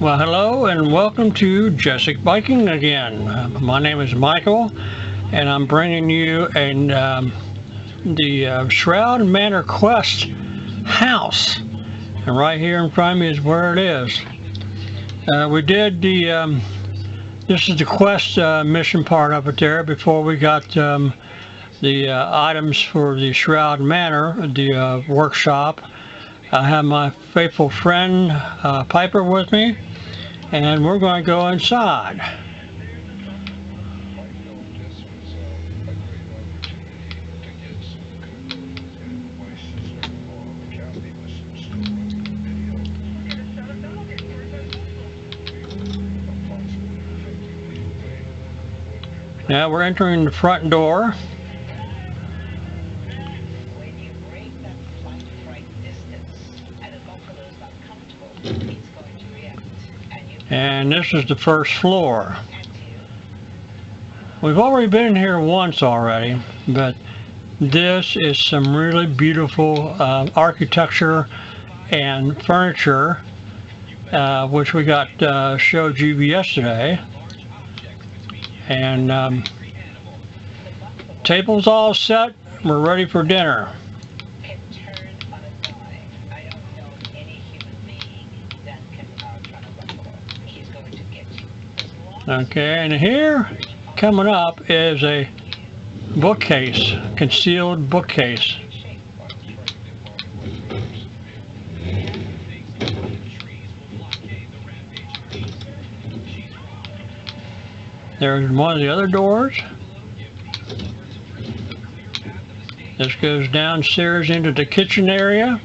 Well, hello and welcome to Jessic Biking again. My name is Michael, and I'm bringing you the Shroud Manor Quest house. And right here in front of me is where it is. We did the this is the quest mission part of it there before we got the items for the Shroud Manor, the workshop. I have my faithful friend Piper with me, and we're going to go inside. Now we're entering the front door. And this is the first floor. We've already been here once already, but this is some really beautiful architecture and furniture, which we got showed you yesterday. And table's all set. We're ready for dinner. Okay, and here coming up is a bookcase, concealed bookcase. There's one of the other doors. This goes downstairs into the kitchen area.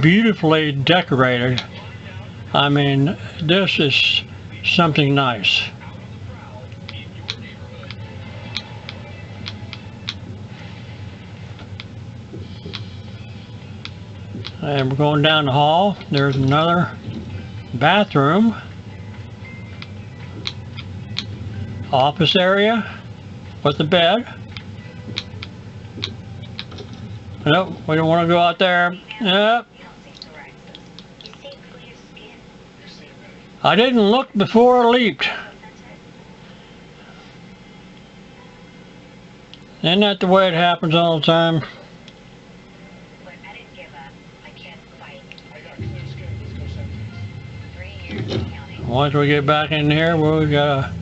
Beautifully decorated. I mean, this is something nice. And we're going down the hall. There's another bathroom. Office area with the bed. Nope, we don't want to go out there. Yep. I didn't look before I leaped. Isn't that the way it happens all the time? Once we get back in here, we gotta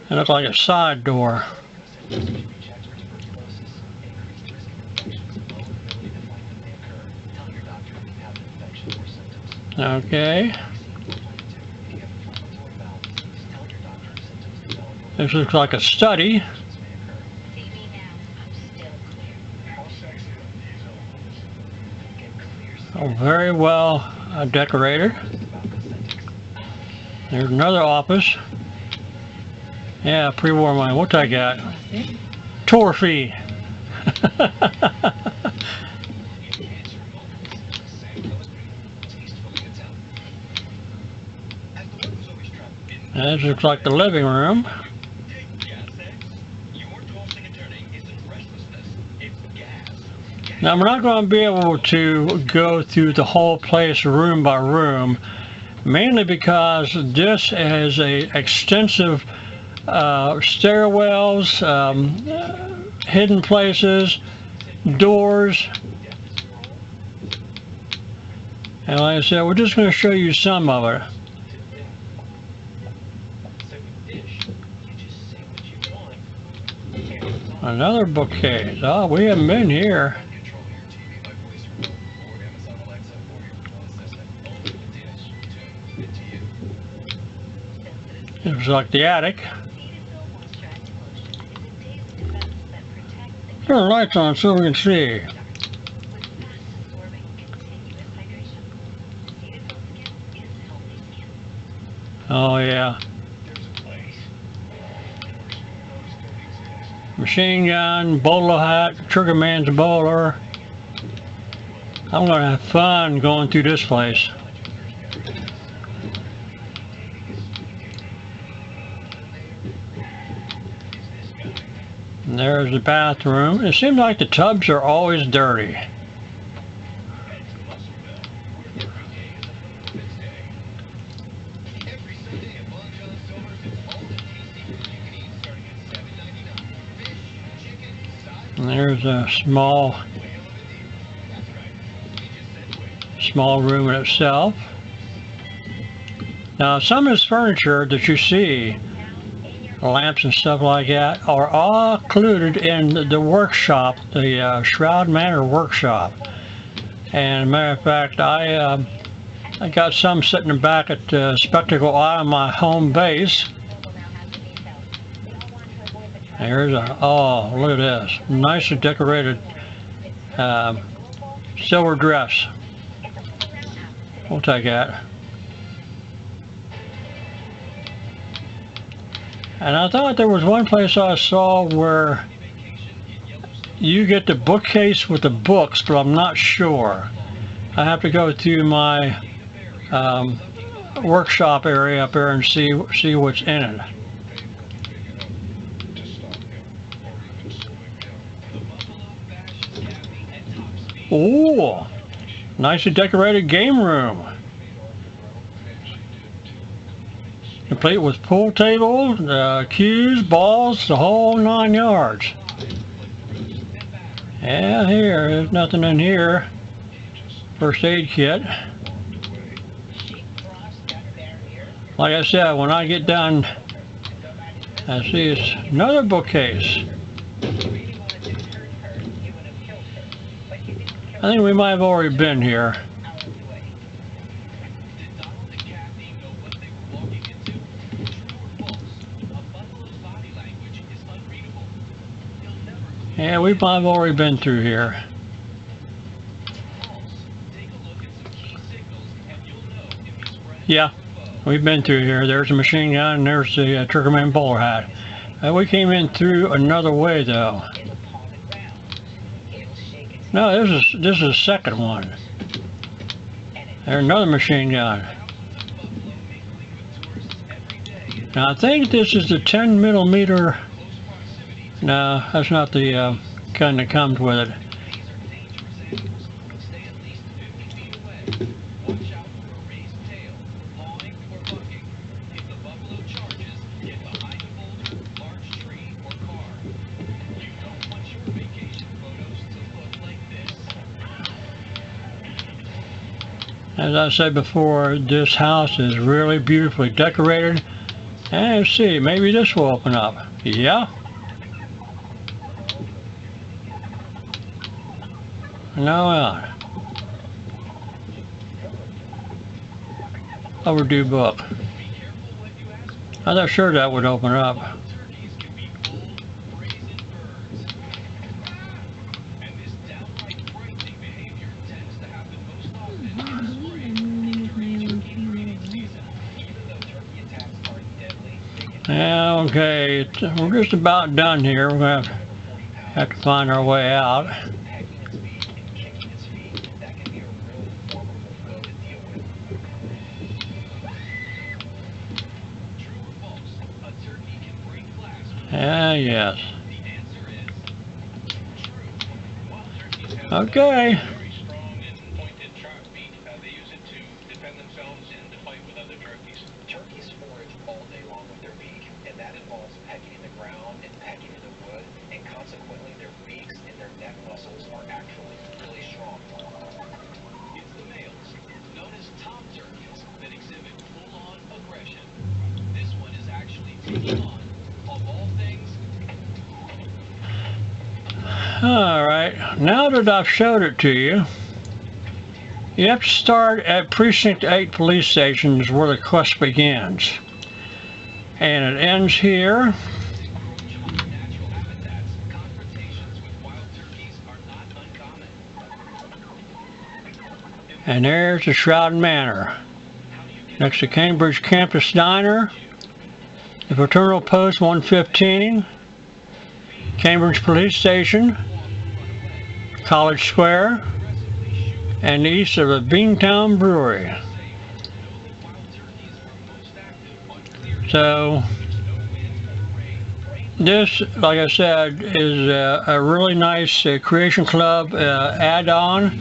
it looks like a side door. Okay. This looks like a study. Oh, very well decorated. There's another office. Yeah, pre-war money. What's I got? Tour fee. This looks like the living room. Now we're not going to be able to go through the whole place room by room, mainly because this is a extensive stairwells, hidden places, doors, and like I said, we're just going to show you some of it. Another bookcase. Oh, we haven't been here. It was like the attic. Turn the lights on so we can see. Oh yeah. Machine gun, bowler hat, trigger man's bowler. I'm gonna have fun going through this place. there's the bathroom. It seems like the tubs are always dirty. And there's a small room in itself. Now some of this furniture that you see, lamps and stuff like that, are all included in the workshop, the Shroud Manor workshop. And as a matter of fact, I got some sitting back at the spectacle eye on my home base. There's a, oh, look at this, nicely decorated silver dress. We'll take that. And I thought there was one place I saw where you get the bookcase with the books, but I'm not sure. I have to go to my workshop area up there and see what's in it. Ooh, nicely decorated game room. Complete with pool tables, cues, balls, the whole 9 yards. Yeah, there's nothing in here. First aid kit. Like I said, when I get done, I see it's another bookcase. I think we might have already been here. Yeah, we might have already been through here. Yeah, we've been through here. There's a machine gun and there's the triggerman bowler hat. We came in through another way though. No, this is the second one. There's another machine gun. Now I think this is the 10mm. No, that's not the gun that comes with it. As I said before, this house is really beautifully decorated. And let's see, maybe this will open up. Yeah. No, overdue book. I'm not sure that would open up. Yeah, okay, we're just about done here. We're going to have to find our way out. Yes. Okay. Turkeys forage all day long with their beak, and that involves pecking in the ground and pecking in the wood, and consequently their beaks and their neck muscles are actually really strong. It's the males, known as tom turkeys, that exhibit full-on aggression. This one is actually taking on, of all things. Alright, now that I've showed it to you, you have to start at Precinct 8 police station is where the quest begins. And it ends here. And there's the Shroud Manor. Next to Cambridge Campus Diner, the Fraternal Post 115, Cambridge Police Station, College Square, and east of the Beantown Brewery. So this, like I said, is a really nice Creation Club add-on.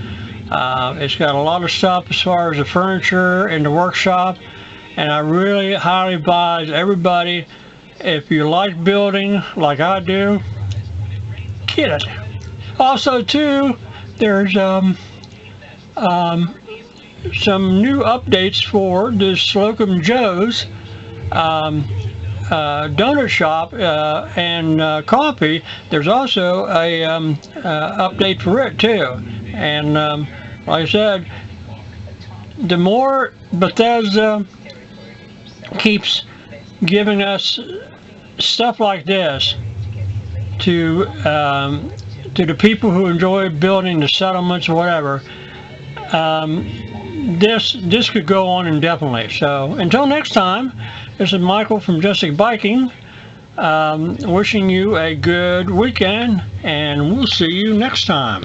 It's got a lot of stuff as far as the furniture in the workshop, and I really highly advise everybody, if you like building like I do, get it. Also too, there's some new updates for this Slocum Joe's donut shop and coffee. There's also a update for it too, and like I said, the more Bethesda keeps giving us stuff like this to the people who enjoy building the settlements or whatever, this could go on indefinitely. So until next time, this is Michael from Justic Biking, wishing you a good weekend, and we'll see you next time.